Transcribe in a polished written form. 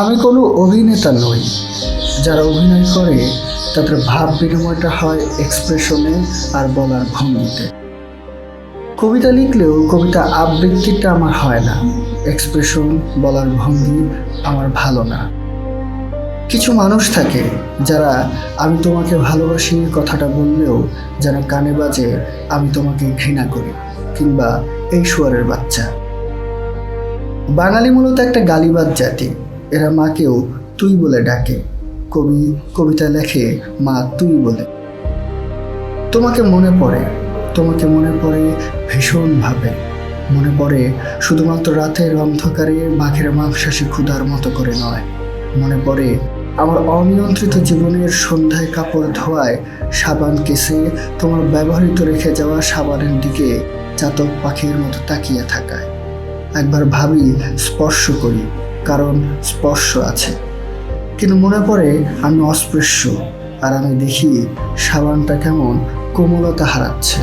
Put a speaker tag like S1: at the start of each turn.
S1: আমি কোনো অভিনেতা নই। যারা অভিনয় করে তাদের ভাব বিনিময়টা হয় এক্সপ্রেশনে আর বলার ভঙ্গিতে। কবিতা লিখলেও কবিতা আবৃত্তিটা আমার হয় না, এক্সপ্রেশন বলার ভঙ্গি আমার ভালো না। কিছু মানুষ থাকে যারা আমি তোমাকে ভালোবাসি কথাটা বললেও যেন কানে বাজে আমি তোমাকে ঘৃণা করি, কিংবা এই শুয়ারের বাচ্চা। বাঙালি মূলত একটা গালিবাদ জাতি। এরা মাকেও তুই বলে ডাকে, কবি কবিতা লেখে মা তুই বলে। তোমাকে মনে পড়ে, তোমাকে মনে পড়ে ভীষণভাবে। মনে পড়ে শুধুমাত্র রাতের অন্ধকারে বাঘের মাংসাশী ক্ষুধার মতো করে নয়। মনে পড়ে আমার অনিয়ন্ত্রিত জীবনের সন্ধ্যায় কাপড় ধোয়ায় সাবান কেসে তোমার ব্যবহৃত রেখে যাওয়া সাবানের দিকে চাতক পাখির মতো তাকিয়ে থাকায়। একবার ভাবি স্পর্শ করি, কারণ স্পর্শ আছে। কিন্তু মনে পড়ে আমি অস্পৃশ্য, আর আমি দেখি সাবানটা কেমন কোমলতা হারাচ্ছে।